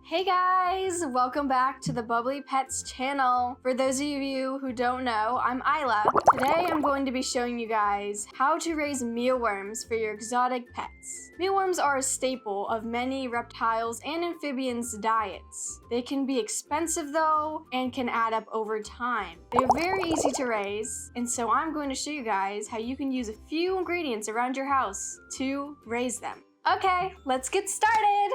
Hey guys, welcome back to the BubblyPetz channel. For those of you who don't know, I'm Isla. Today I'm going to be showing you guys how to raise mealworms for your exotic pets. Mealworms are a staple of many reptiles and amphibians' diets. They can be expensive though and can add up over time. They're very easy to raise, and so I'm going to show you guys how you can use a few ingredients around your house to raise them. Okay, let's get started!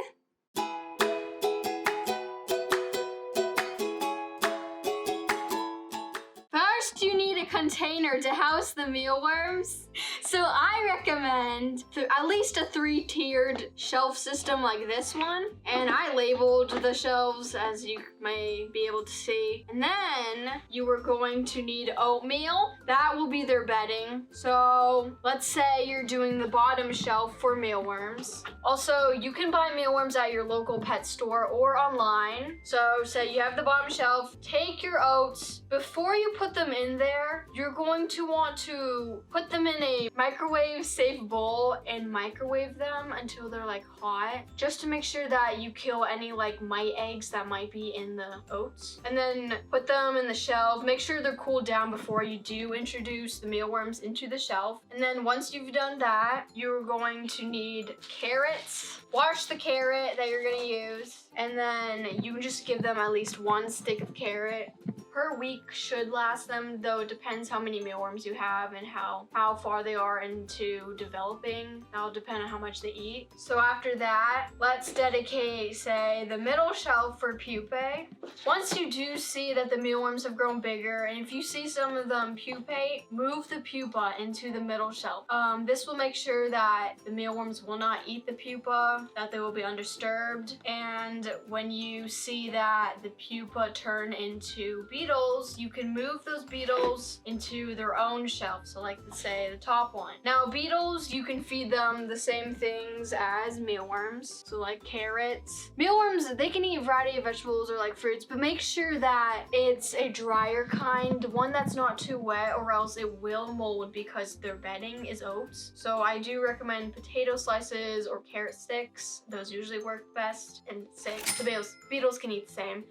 First, you need a container to house the mealworms. So I recommend at least a 3-tiered shelf system like this one. And I labeled the shelves as you may be able to see. And then you are going to need oatmeal. That will be their bedding. So let's say you're doing the bottom shelf for mealworms. Also, you can buy mealworms at your local pet store or online. So say you have the bottom shelf, take your oats. Before you put them in there, you're going to want to put them in a microwave safe bowl and microwave them until they're like hot, just to make sure that you kill any like mite eggs that might be in the oats. And then put them in the shelf. Make sure they're cooled down before you do introduce the mealworms into the shelf. And then once you've done that, you're going to need carrots. Wash the carrot that you're gonna use, and then you just give them at least 1 stick of carrot per week. Should last them, though it depends how many mealworms you have and how far they are into developing. That'll depend on how much they eat. So after that, let's dedicate, say, the middle shelf for pupae. Once you do see that the mealworms have grown bigger, and if you see some of them pupate, move the pupa into the middle shelf. This will make sure that the mealworms will not eat the pupa, that they will be undisturbed. And when you see that the pupa turn into beetles, you can move those beetles into their own shelf. So like let's say the top one. Now beetles, you can feed them the same things as mealworms. So like carrots. Mealworms, they can eat a variety of vegetables or like fruits, but make sure that it's a drier kind, one that's not too wet, or else it will mold because their bedding is oats. So I do recommend potato slices or carrot sticks. Those usually work best. And same, the beetles can eat the same.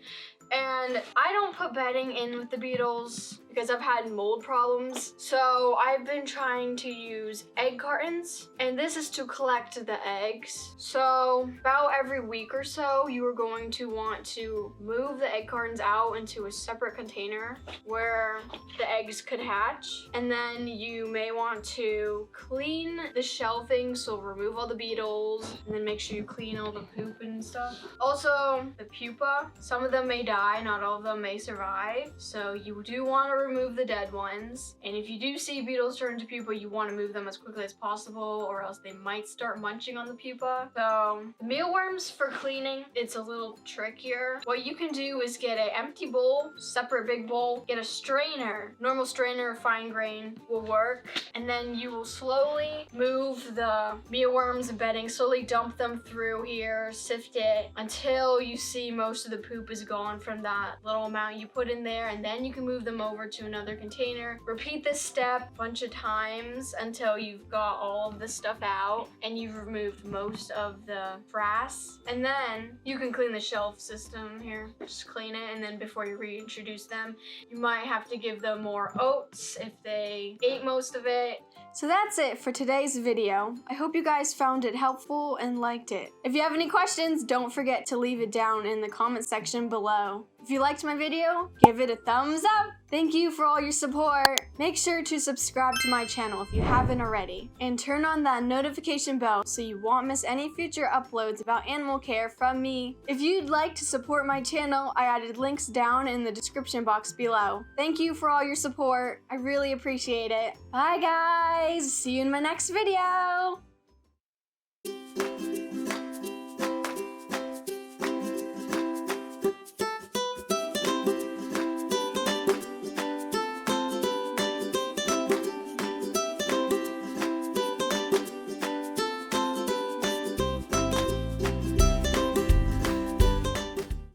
And I don't put bedding in with the beetles because I've had mold problems. So I've been trying to use egg cartons, and this is to collect the eggs. So about every week or so, you are going to want to move the egg cartons out into a separate container where the eggs could hatch. And then you may want to clean the shelving, so remove all the beetles, and then make sure you clean all the poop and stuff. Also, the pupa, some of them may die, not all of them may survive. So you do want to remove the dead ones. And if you do see beetles turn into pupa, you want to move them as quickly as possible, or else they might start munching on the pupa. So the mealworms for cleaning, it's a little trickier. What you can do is get an empty bowl, separate big bowl, get a strainer. Normal strainer or fine grain will work. And then you will slowly move the mealworms bedding, slowly dump them through here, sift it until you see most of the poop is gone from that little amount you put in there. And then you can move them over to another container. Repeat this step a bunch of times until you've got all of the stuff out and you've removed most of the frass. And then you can clean the shelf system here. Just clean it, and then before you reintroduce them, you might have to give them more oats if they ate most of it. So that's it for today's video. I hope you guys found it helpful and liked it. If you have any questions, don't forget to leave it down in the comment section below. If you liked my video, give it a thumbs up. Thank you for all your support. Make sure to subscribe to my channel if you haven't already, and turn on that notification bell so you won't miss any future uploads about animal care from me. If you'd like to support my channel, I added links down in the description box below. Thank you for all your support. I really appreciate it. Bye guys, see you in my next video.